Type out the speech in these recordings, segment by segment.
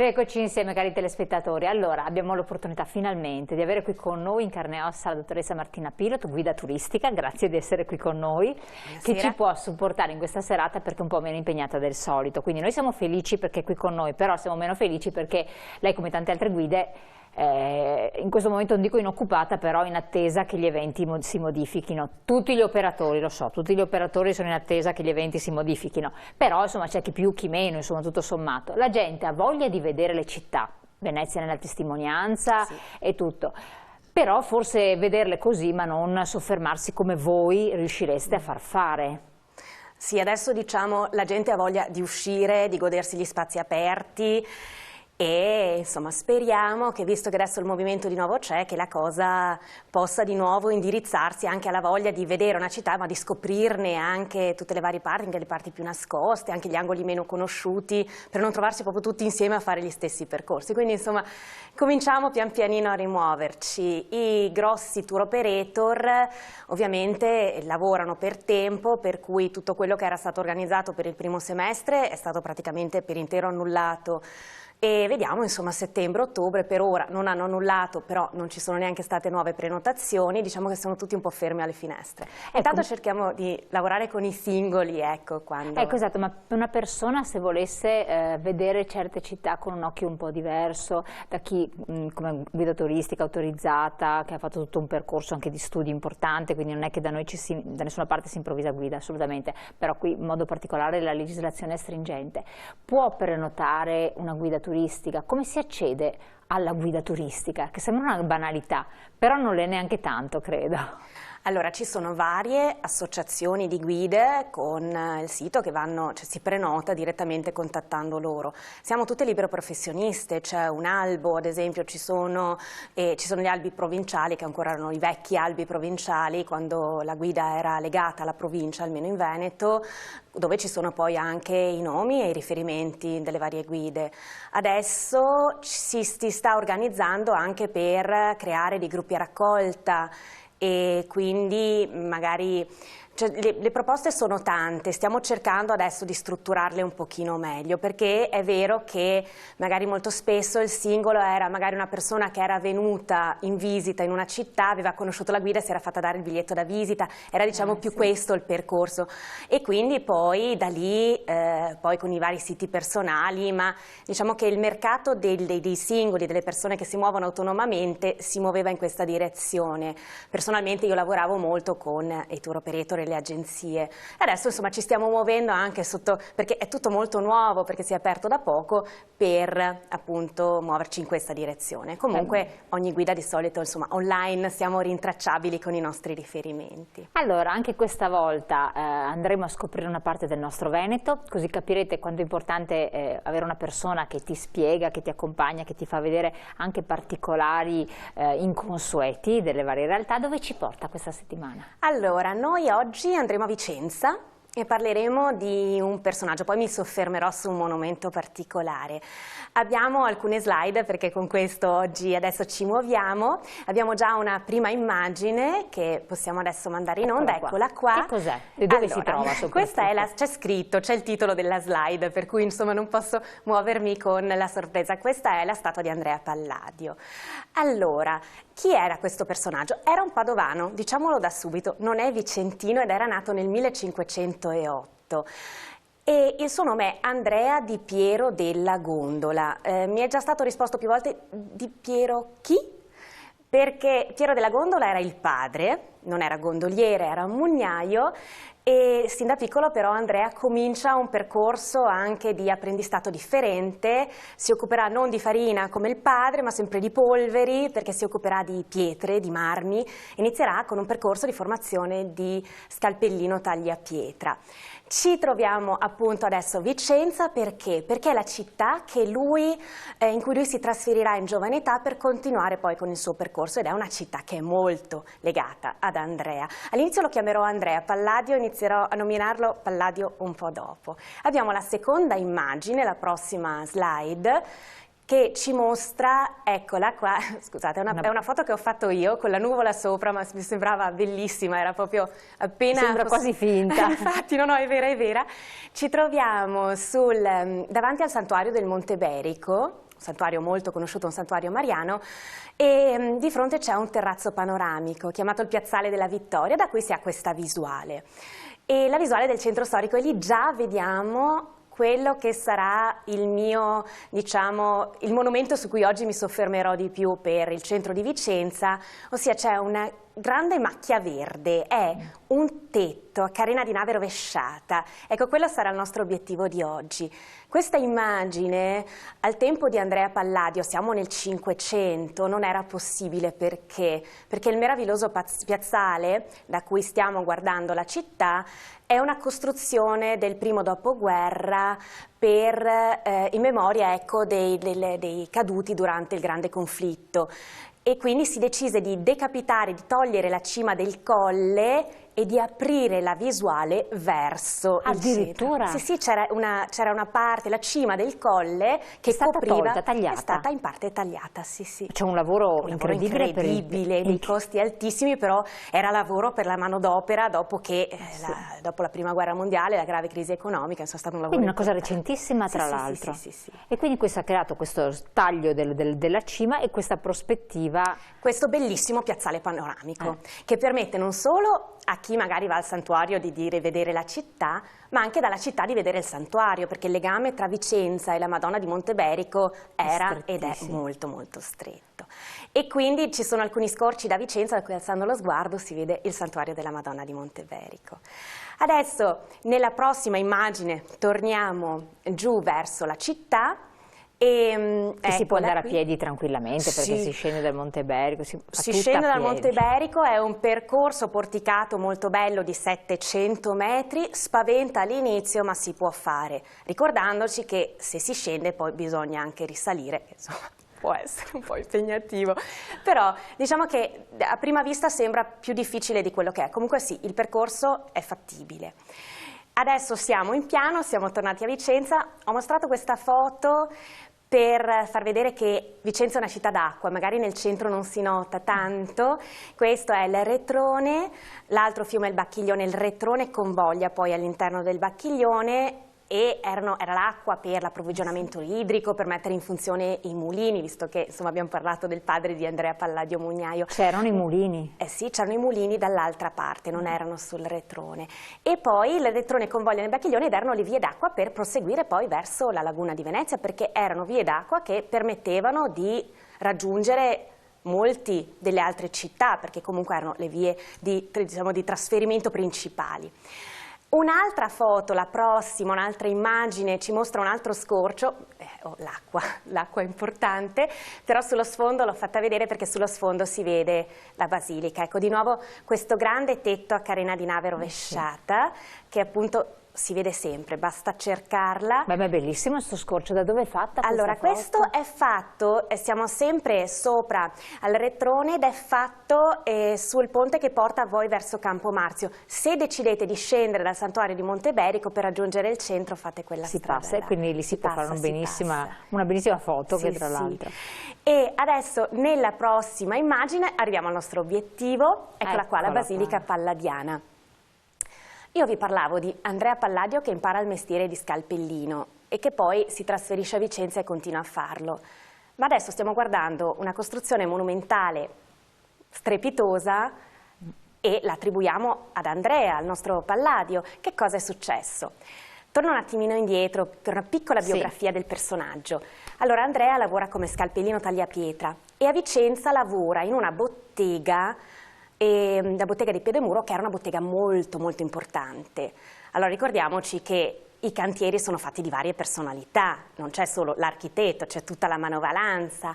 Eccoci insieme, cari telespettatori. Allora, abbiamo l'opportunità finalmente di avere qui con noi in carne e ossa la dottoressa Martina Pilot, guida turistica, grazie di essere qui con noi, che ci può supportare in questa serata perché è un po' meno impegnata del solito. Quindi noi siamo felici perché è qui con noi, però siamo meno felici perché lei, come tante altre guide, in questo momento non dico inoccupata, però in attesa che gli eventi si modifichino. Tutti gli operatori, lo so, tutti gli operatori sono in attesa che gli eventi si modifichino, però insomma c'è chi più, chi meno, insomma tutto sommato. La gente ha voglia di vedere le città, Venezia nella testimonianza e tutto, però forse vederle così ma non soffermarsi come voi riuscireste a far fare. Sì, adesso diciamo la gente ha voglia di uscire, di godersi gli spazi aperti. E insomma speriamo che, visto che adesso il movimento di nuovo c'è, che la cosa possa di nuovo indirizzarsi anche alla voglia di vedere una città, ma di scoprirne anche tutte le varie parti, anche le parti più nascoste, anche gli angoli meno conosciuti, per non trovarsi proprio tutti insieme a fare gli stessi percorsi. Quindi insomma cominciamo pian pianino a rimuoverci. I grossi tour operator ovviamente lavorano per tempo, per cui tutto quello che era stato organizzato per il primo semestre è stato praticamente per intero annullato. E vediamo, insomma, settembre-ottobre per ora non hanno annullato, però non ci sono neanche state nuove prenotazioni, diciamo che sono tutti un po' fermi alle finestre. Ecco. Intanto cerchiamo di lavorare con i singoli, ecco, quando... Ecco, esatto, ma una persona se volesse vedere certe città con un occhio un po' diverso, da chi come guida turistica autorizzata, che ha fatto tutto un percorso anche di studi importante, quindi non è che da noi da nessuna parte si improvvisa guida, assolutamente, però qui in modo particolare la legislazione è stringente, può prenotare una guida turistica? Come si accede alla guida turistica? Che sembra una banalità, però non è neanche tanto, credo. Allora, ci sono varie associazioni di guide con il sito che vanno, cioè si prenota direttamente contattando loro. Siamo tutte libero professioniste, c'è un albo, ad esempio ci sono gli albi provinciali, che ancora erano i vecchi albi provinciali, quando la guida era legata alla provincia, almeno in Veneto, dove ci sono poi anche i nomi e i riferimenti delle varie guide. Adesso si sta organizzando anche per creare dei gruppi a raccolta, e quindi magari le proposte sono tante, stiamo cercando adesso di strutturarle un pochino meglio, perché è vero che magari molto spesso il singolo era magari una persona che era venuta in visita in una città, aveva conosciuto la guida, si era fatta dare il biglietto da visita, era diciamo più questo il percorso, e quindi poi da lì poi con i vari siti personali, ma diciamo che il mercato dei singoli, delle persone che si muovono autonomamente si muoveva in questa direzione. Personalmente io lavoravo molto con i tour operator e le agenzie. Adesso insomma ci stiamo muovendo anche sotto, perché è tutto molto nuovo, perché si è aperto da poco, per appunto muoverci in questa direzione. Comunque ogni guida di solito insomma online siamo rintracciabili con i nostri riferimenti. Allora anche questa volta andremo a scoprire una parte del nostro Veneto, così capirete quanto è importante avere una persona che ti spiega, che ti accompagna, che ti fa vedere anche particolari inconsueti delle varie realtà. Dove ci porta questa settimana? Allora, noi oggi andremo a Vicenza e parleremo di un personaggio, poi mi soffermerò su un monumento particolare. Abbiamo alcune slide perché con questo oggi adesso ci muoviamo, abbiamo già una prima immagine che possiamo adesso mandare in onda, eccola qua. Che cos'è? E dove si trova? Questa è c'è scritto, c'è il titolo della slide, per cui insomma non posso muovermi con la sorpresa. Questa è la statua di Andrea Palladio. Allora, chi era questo personaggio? Era un padovano, diciamolo da subito, non è vicentino ed era nato nel 1508. E il suo nome è Andrea Di Piero della Gondola. Mi è già stato risposto più volte: Di Piero chi? Perché Piero della Gondola era il padre, non era gondoliere, era un mugnaio, e sin da piccolo però Andrea comincia un percorso anche di apprendistato differente, si occuperà non di farina come il padre ma sempre di polveri, perché si occuperà di pietre, di marmi, inizierà con un percorso di formazione di scalpellino tagliapietra. Ci troviamo appunto adesso a Vicenza perché? Perché è la città che in cui lui si trasferirà in giovane età per continuare poi con il suo percorso, ed è una città che è molto legata ad Andrea. All'inizio lo chiamerò Andrea Palladio, inizierò a nominarlo Palladio un po' dopo. Abbiamo la seconda immagine, la prossima slide, che ci mostra, eccola qua, scusate, è una foto che ho fatto io con la nuvola sopra, ma mi sembrava bellissima, era proprio appena... Sembra quasi finta. Infatti, no, è vera, è vera. Ci troviamo davanti al santuario del Monte Berico, santuario molto conosciuto, un santuario mariano, e di fronte c'è un terrazzo panoramico chiamato il Piazzale della Vittoria, da cui si ha questa visuale. E la visuale del centro storico, e lì già vediamo quello che sarà il mio, diciamo, il monumento su cui oggi mi soffermerò di più per il centro di Vicenza, ossia c'è una grande macchia verde, è un tetto a carena di nave rovesciata. Ecco, quello sarà il nostro obiettivo di oggi. Questa immagine, al tempo di Andrea Palladio, siamo nel 500, non era possibile perché? Perché il meraviglioso piazzale da cui stiamo guardando la città è una costruzione del primo dopoguerra in memoria, ecco, dei caduti durante il grande conflitto. E quindi si decise di decapitare, di togliere la cima del colle e di aprire la visuale verso il centro. Addirittura? Sì, c'era una parte, la cima del colle che copriva, tagliata. è stata in parte tagliata, sì. C'è un lavoro incredibile, dei costi altissimi, però era lavoro per la manodopera dopo che, dopo la prima guerra mondiale, la grave crisi economica, insomma, è stato un lavoro quindi una cosa importante. recentissima, tra l'altro. Sì. E quindi questo ha creato questo taglio della cima e questa prospettiva. Questo bellissimo piazzale panoramico che permette non solo a chi magari va al santuario di vedere la città, ma anche dalla città di vedere il santuario, perché il legame tra Vicenza e la Madonna di Monteberico era ed è molto molto stretto. E quindi ci sono alcuni scorci da Vicenza da cui, alzando lo sguardo, si vede il santuario della Madonna di Monteberico. Adesso nella prossima immagine torniamo giù verso la città. E si può andare a piedi tranquillamente, perché si scende dal Monteberico, si scende dal Monteberico, è un percorso porticato molto bello di 700 metri, spaventa all'inizio ma si può fare, ricordandoci che se si scende poi bisogna anche risalire, che insomma può essere un po' impegnativo, però diciamo che a prima vista sembra più difficile di quello che è. Comunque sì, il percorso è fattibile. Adesso siamo in piano, siamo tornati a Vicenza, ho mostrato questa foto per far vedere che Vicenza è una città d'acqua, magari nel centro non si nota tanto. Questo è il Retrone, l'altro fiume è il Bacchiglione, il Retrone convoglia poi all'interno del Bacchiglione e era l'acqua per l'approvvigionamento idrico, per mettere in funzione i mulini, visto che insomma abbiamo parlato del padre di Andrea Palladio Mugnaio. C'erano i mulini? Sì, c'erano i mulini dall'altra parte, non erano sul Retrone. E poi il Retrone convoglia nel Bacchiglione ed erano le vie d'acqua per proseguire poi verso la laguna di Venezia, perché erano vie d'acqua che permettevano di raggiungere molti delle altre città, perché comunque erano le vie di trasferimento principali. Un'altra foto, la prossima, un'altra immagine ci mostra un altro scorcio, l'acqua è importante, però sullo sfondo l'ho fatta vedere perché sullo sfondo si vede la basilica. Ecco, di nuovo questo grande tetto a carena di nave rovesciata che appunto si vede sempre, basta cercarla. Beh, ma è bellissimo questo scorcio, da dove è fatta questa Allora, foto? questo è fatto, siamo sempre sopra al Retrone ed è fatto sul ponte che porta voi verso Campo Marzio. Se decidete di scendere dal santuario di Monteberico per raggiungere il centro, fate quella strada. Si passa e quindi lì si può fare una bellissima foto, che tra l'altro. E adesso nella prossima immagine arriviamo al nostro obiettivo, eccola qua, la Basilica Palladiana. Io vi parlavo di Andrea Palladio che impara il mestiere di scalpellino e che poi si trasferisce a Vicenza e continua a farlo. Ma adesso stiamo guardando una costruzione monumentale strepitosa e la attribuiamo ad Andrea, al nostro Palladio. Che cosa è successo? Torno un attimino indietro per una piccola biografia del personaggio. Allora, Andrea lavora come scalpellino tagliapietra e a Vicenza lavora in una bottega, la bottega di Piedemuro, che era una bottega molto molto importante. Allora ricordiamoci che i cantieri sono fatti di varie personalità, non c'è solo l'architetto, c'è tutta la manovalanza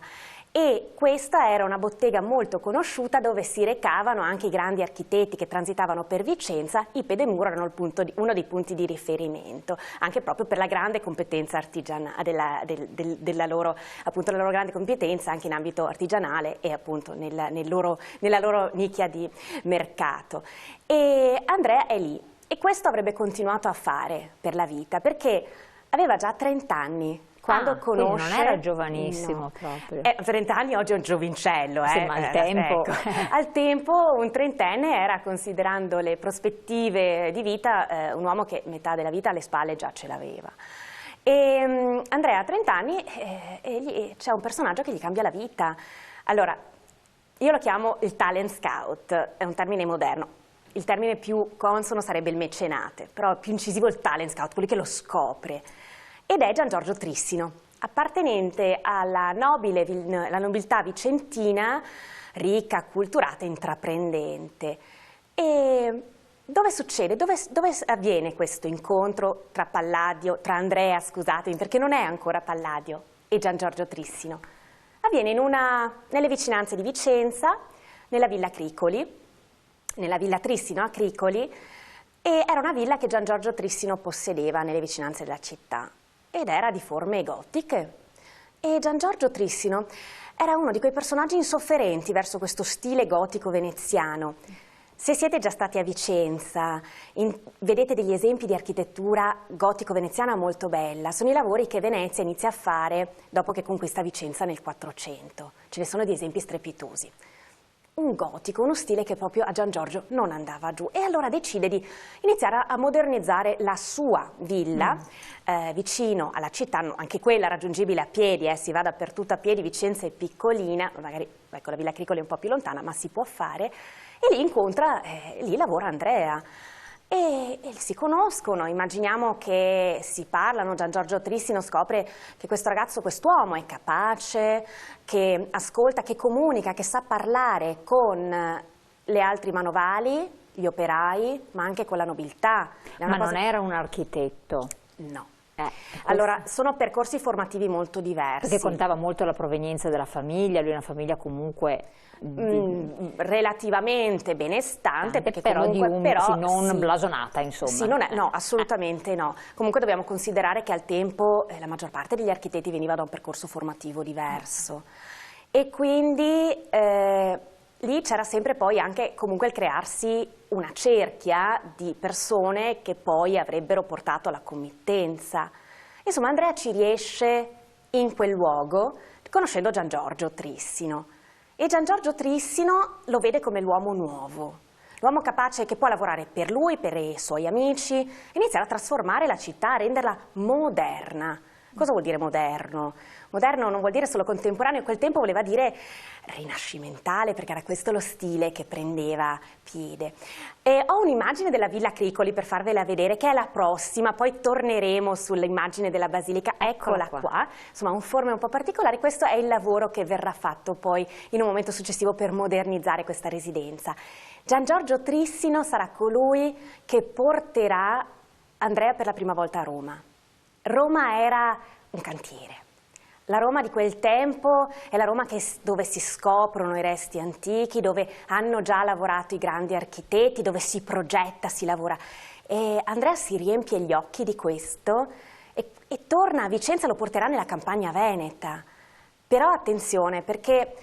e questa era una bottega molto conosciuta dove si recavano anche i grandi architetti che transitavano per Vicenza. I Piedemuro erano uno dei punti di riferimento, anche proprio per la grande competenza artigianale, della loro grande competenza anche in ambito artigianale e appunto nella loro nicchia di mercato. E Andrea è lì e questo avrebbe continuato a fare per la vita perché aveva già 30 anni. Quando conosce, non era giovanissimo proprio. 30 anni oggi è un giovincello. Sì, ma al tempo. Ecco. Al tempo un trentenne era, considerando le prospettive di vita, un uomo che metà della vita alle spalle già ce l'aveva. E Andrea ha 30 anni e c'è un personaggio che gli cambia la vita. Allora, io lo chiamo il talent scout, è un termine moderno. Il termine più consono sarebbe il mecenate, però più incisivo il talent scout, quello che lo scopre. Ed è Gian Giorgio Trissino, appartenente alla nobiltà vicentina, ricca, acculturata e intraprendente. E dove succede? Dove avviene questo incontro tra Andrea, scusatemi, perché non è ancora Palladio, e Gian Giorgio Trissino? Avviene nelle vicinanze di Vicenza, nella Villa Cricoli, nella Villa Trissino a Cricoli, e era una villa che Gian Giorgio Trissino possedeva nelle vicinanze della città ed era di forme gotiche. E Gian Giorgio Trissino era uno di quei personaggi insofferenti verso questo stile gotico veneziano. Se siete già stati a Vicenza, vedete degli esempi di architettura gotico-veneziana molto bella. Sono i lavori che Venezia inizia a fare dopo che conquista Vicenza nel 400. Ce ne sono di esempi strepitosi. Un gotico, uno stile che proprio a Gian Giorgio non andava giù, e allora decide di iniziare a modernizzare la sua villa vicino alla città, anche quella raggiungibile a piedi, si va dappertutto a piedi, Vicenza è piccolina, magari ecco, la Villa Cricoli è un po' più lontana, ma si può fare, e lì lavora Andrea. E si conoscono, immaginiamo che si parlano, Gian Giorgio Trissino scopre che questo ragazzo, quest'uomo è capace, che ascolta, che comunica, che sa parlare con le altri manovali, gli operai, ma anche con la nobiltà. Ma non era un architetto? No. Allora, sono percorsi formativi molto diversi. Perché contava molto la provenienza della famiglia, lui è una famiglia comunque relativamente benestante, perché però comunque non blasonata, insomma. Sì, no, assolutamente no. Comunque dobbiamo considerare che al tempo la maggior parte degli architetti veniva da un percorso formativo diverso, e quindi lì c'era sempre poi anche comunque il crearsi una cerchia di persone che poi avrebbero portato alla committenza. Insomma, Andrea ci riesce in quel luogo conoscendo Gian Giorgio Trissino, e Gian Giorgio Trissino lo vede come l'uomo nuovo, l'uomo capace che può lavorare per lui, per i suoi amici, e iniziare a trasformare la città, a renderla moderna. Cosa vuol dire moderno? Moderno non vuol dire solo contemporaneo, in quel tempo voleva dire rinascimentale, perché era questo lo stile che prendeva piede. E ho un'immagine della Villa Cricoli per farvela vedere, che è la prossima, poi torneremo sull'immagine della Basilica, eccola qua. Insomma, un forme un po' particolari, questo è il lavoro che verrà fatto poi in un momento successivo per modernizzare questa residenza. Gian Giorgio Trissino sarà colui che porterà Andrea per la prima volta a Roma. Roma era un cantiere. La Roma di quel tempo è la Roma dove si scoprono i resti antichi, dove hanno già lavorato i grandi architetti, dove si progetta, si lavora. E Andrea si riempie gli occhi di questo e torna a Vicenza, lo porterà nella campagna veneta. Però attenzione, perché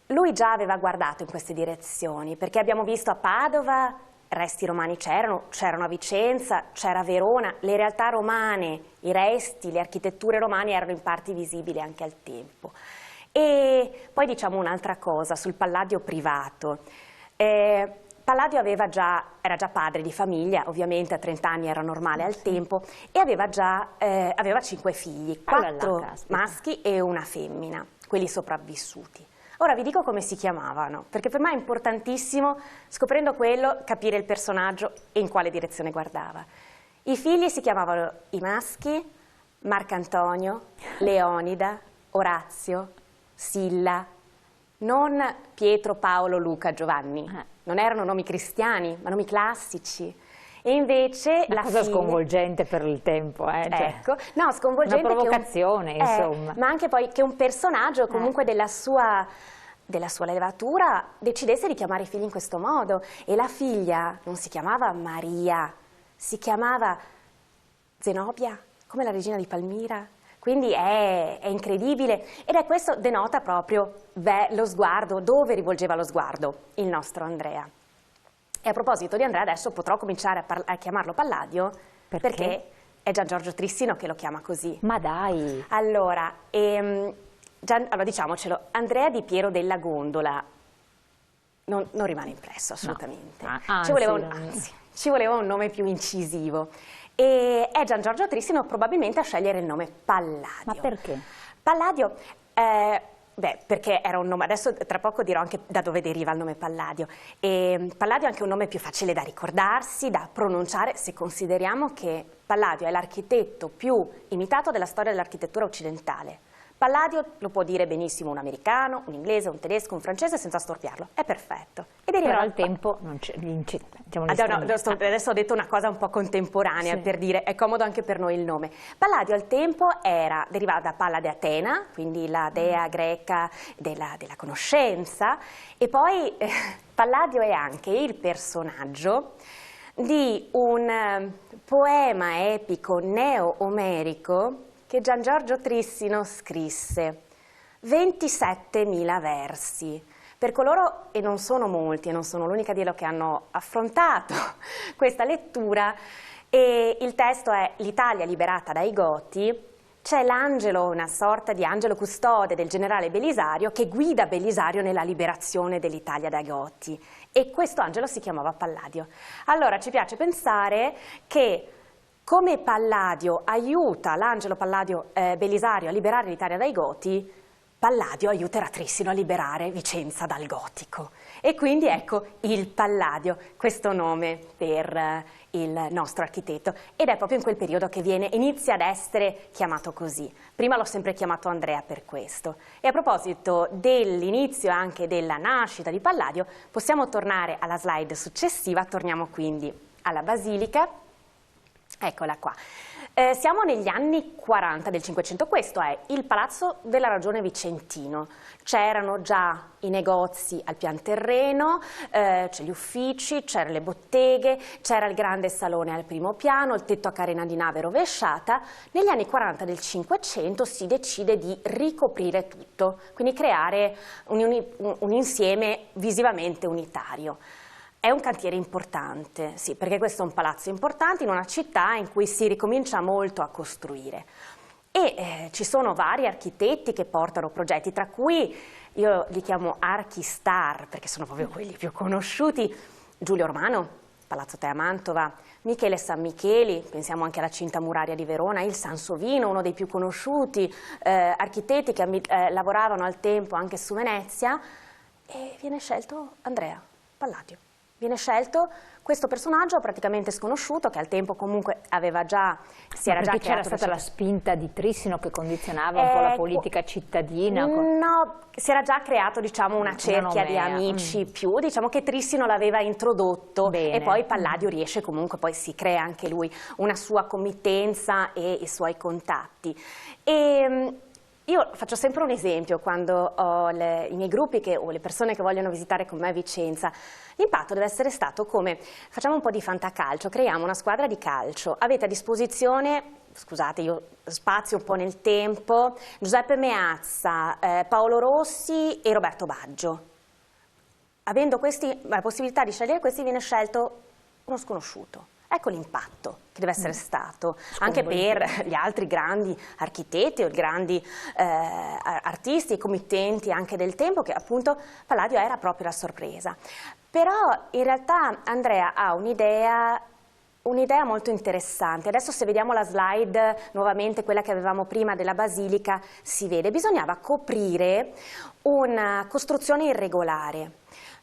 lui già aveva guardato in queste direzioni, perché abbiamo visto a Padova resti romani c'erano a Vicenza, c'era a Verona, le realtà romane, i resti, le architetture romane erano in parte visibili anche al tempo. E poi diciamo un'altra cosa sul Palladio privato. Palladio era già padre di famiglia, ovviamente a 30 anni era normale al tempo, e aveva 5 figli, 4 maschi e una femmina, quelli sopravvissuti. Ora vi dico come si chiamavano, perché per me è importantissimo, scoprendo quello, capire il personaggio e in quale direzione guardava. I figli si chiamavano, i maschi, Marcantonio, Leonida, Orazio, Silla, non Pietro, Paolo, Luca, Giovanni. Non erano nomi cristiani, ma nomi classici. E invece una cosa sconvolgente per il tempo, ecco, no, sconvolgente, una provocazione, insomma. Ma anche poi che un personaggio comunque della sua levatura decidesse di chiamare i figli in questo modo. E la figlia non si chiamava Maria, si chiamava Zenobia, come la regina di Palmira. Quindi è incredibile, ed questo denota proprio lo sguardo, dove rivolgeva lo sguardo il nostro Andrea. E a proposito di Andrea, adesso potrò cominciare a chiamarlo Palladio, perché è Gian Giorgio Trissino che lo chiama così. Ma dai! Allora, diciamocelo, Andrea Di Piero della Gondola non rimane impresso assolutamente. No. Ci voleva un nome più incisivo. e è Gian Giorgio Trissino probabilmente a scegliere il nome Palladio. Ma perché? Palladio, perché era un nome, adesso tra poco dirò anche da dove deriva il nome Palladio. E Palladio è anche un nome più facile da ricordarsi, da pronunciare, se consideriamo che Palladio è l'architetto più imitato della storia dell'architettura occidentale. Palladio lo può dire benissimo un americano, un inglese, un tedesco, un francese senza storpiarlo, è perfetto. Però al tempo non c'è, diciamo, adesso ho detto una cosa un po' contemporanea, sì, per dire è comodo anche per noi il nome. Palladio al tempo derivava da Palla di Atena, quindi la dea greca della conoscenza, e poi Palladio è anche il personaggio di un poema epico neo-omerico che Gian Giorgio Trissino scrisse, 27.000 versi. Per coloro, e non sono molti, e non sono l'unica di loro che hanno affrontato questa lettura, e il testo è l'Italia liberata dai Goti, c'è l'angelo, una sorta di angelo custode del generale Belisario che guida Belisario nella liberazione dell'Italia dai Goti, e questo angelo si chiamava Palladio. Allora ci piace pensare che come Palladio aiuta l'angelo Belisario a liberare l'Italia dai Goti, Palladio aiuterà Trissino a liberare Vicenza dal gotico. E quindi ecco il Palladio, questo nome per il nostro architetto, ed è proprio in quel periodo che inizia ad essere chiamato così. Prima l'ho sempre chiamato Andrea per questo. E a proposito dell'inizio anche della nascita di Palladio, possiamo tornare alla slide successiva, torniamo quindi alla Basilica. Eccola qua. Siamo negli anni 40 del Cinquecento, questo è il Palazzo della Ragione Vicentino. C'erano già i negozi al pian terreno, c'è gli uffici, c'erano le botteghe, c'era il grande salone al primo piano, il tetto a carena di nave rovesciata. Negli anni 40 del Cinquecento si decide di ricoprire tutto, quindi creare un insieme visivamente unitario. È un cantiere importante, sì, perché questo è un palazzo importante in una città in cui si ricomincia molto a costruire. E ci sono vari architetti che portano progetti, tra cui io li chiamo archistar, perché sono proprio quelli più conosciuti: Giulio Romano, Palazzo Te a Mantova, Michele Sammicheli, pensiamo anche alla Cinta Muraria di Verona, il Sansovino, uno dei più conosciuti architetti che lavoravano al tempo anche su Venezia, e viene scelto Andrea Palladio. Viene scelto questo personaggio praticamente sconosciuto, che al tempo comunque si era già creato. Perché c'era stata la spinta di Trissino che condizionava un po' la politica cittadina? No, si era già creato, diciamo, una cerchia di amici più, diciamo che Trissino l'aveva introdotto. Bene. E poi Palladio riesce comunque, poi si crea anche lui una sua committenza e i suoi contatti. Io faccio sempre un esempio quando ho i miei gruppi o le persone che vogliono visitare con me Vicenza. L'impatto deve essere stato come: facciamo un po' di fantacalcio, creiamo una squadra di calcio, avete a disposizione, scusate io spazio un po' nel tempo, Giuseppe Meazza, Paolo Rossi e Roberto Baggio. Avendo la possibilità di scegliere questi, viene scelto uno sconosciuto. Ecco l'impatto che deve essere stato anche per gli altri grandi architetti o grandi artisti e committenti anche del tempo, che appunto Palladio era proprio la sorpresa. Però in realtà Andrea ha un'idea molto interessante. Adesso, se vediamo la slide nuovamente, quella che avevamo prima della Basilica, si vede, bisognava coprire una costruzione irregolare.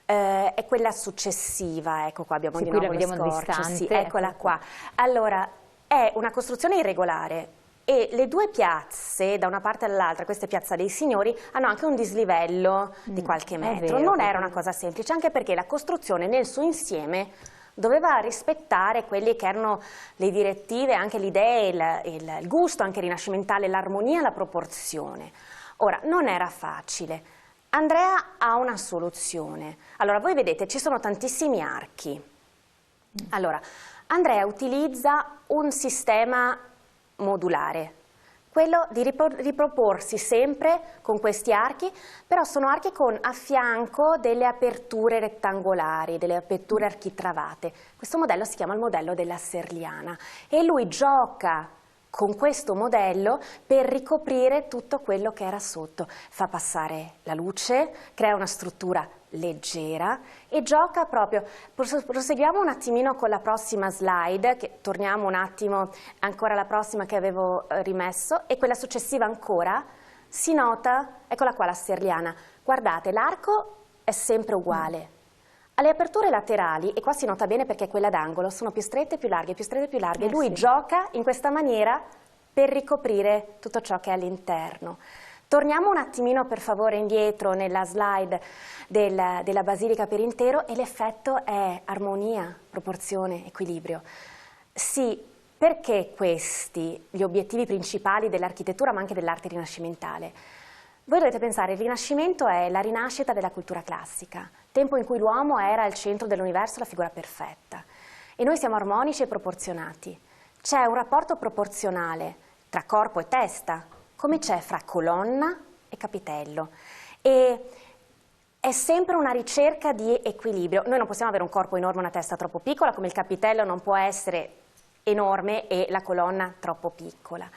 È quella successiva, ecco qua abbiamo di nuovo lo scorcio, sì, eccola qua. Allora, è una costruzione irregolare e le due piazze, da una parte all'altra, questa è Piazza dei Signori, hanno anche un dislivello di qualche metro. Non era una cosa semplice, anche perché la costruzione nel suo insieme doveva rispettare quelle che erano le direttive, anche le idee, il gusto anche rinascimentale, l'armonia e la proporzione. Ora, non era facile. Andrea ha una soluzione. Allora, voi vedete, ci sono tantissimi archi. Allora, Andrea utilizza un sistema modulare, quello di riproporsi sempre con questi archi, però sono archi con a fianco delle aperture rettangolari, delle aperture architravate. Questo modello si chiama il modello della Serliana e lui gioca con questo modello per ricoprire tutto quello che era sotto. Fa passare la luce, crea una struttura leggera e gioca proprio. Proseguiamo un attimino con la prossima slide, che torniamo un attimo ancora alla prossima che avevo rimesso, e quella successiva ancora. Si nota, eccola qua la sterliana, guardate, l'arco è sempre uguale. Alle aperture laterali, e qua si nota bene perché quella d'angolo, sono più strette, più larghe, più strette, più larghe. Lui gioca in questa maniera per ricoprire tutto ciò che è all'interno. Torniamo un attimino per favore indietro nella slide della basilica per intero, e l'effetto è armonia, proporzione, equilibrio. Sì, perché questi gli obiettivi principali dell'architettura ma anche dell'arte rinascimentale? Voi dovete pensare, il Rinascimento è la rinascita della cultura classica, tempo in cui l'uomo era al centro dell'universo, la figura perfetta. E noi siamo armonici e proporzionati. C'è un rapporto proporzionale tra corpo e testa, come c'è fra colonna e capitello. E è sempre una ricerca di equilibrio. Noi non possiamo avere un corpo enorme e una testa troppo piccola, come il capitello non può essere enorme e la colonna troppo piccola.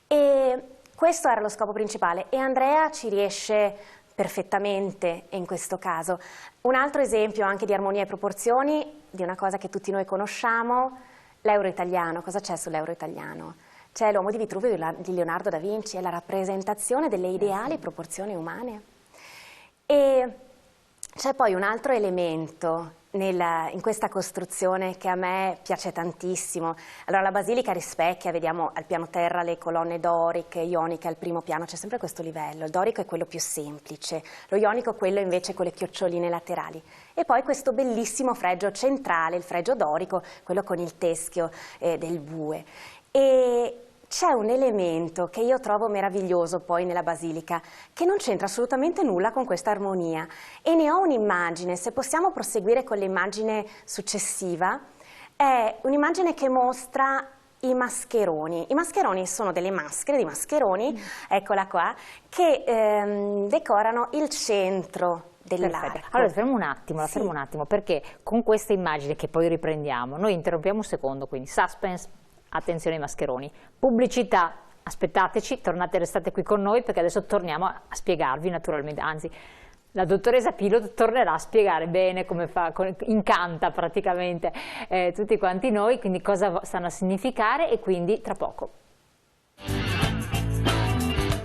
E questo era lo scopo principale, e Andrea ci riesce perfettamente in questo caso. Un altro esempio anche di armonia e proporzioni, di una cosa che tutti noi conosciamo, l'euro italiano. Cosa c'è sull'euro italiano? C'è l'uomo di Vitruvio di Leonardo da Vinci, è la rappresentazione delle ideali proporzioni umane. E c'è poi un altro elemento in questa costruzione che a me piace tantissimo. Allora, la basilica rispecchia, vediamo al piano terra le colonne doriche, ioniche al primo piano, c'è sempre questo livello. Il dorico è quello più semplice, lo ionico quello invece con le chioccioline laterali. E poi questo bellissimo fregio centrale, il fregio dorico, quello con il teschio del bue. E c'è un elemento che io trovo meraviglioso poi nella basilica, che non c'entra assolutamente nulla con questa armonia, e ne ho un'immagine. Se possiamo proseguire con l'immagine successiva, è un'immagine che mostra i mascheroni. I mascheroni sono delle maschere di mascheroni, eccola qua, che decorano il centro dell'arco. Allora fermo un attimo, perché con questa immagine che poi riprendiamo, noi interrompiamo un secondo, quindi suspense. Attenzione ai mascheroni, pubblicità, aspettateci, restate qui con noi perché adesso torniamo a spiegarvi naturalmente, anzi la dottoressa Pilot tornerà a spiegare bene come fa, incanta praticamente tutti quanti noi, quindi cosa stanno a significare, e quindi tra poco.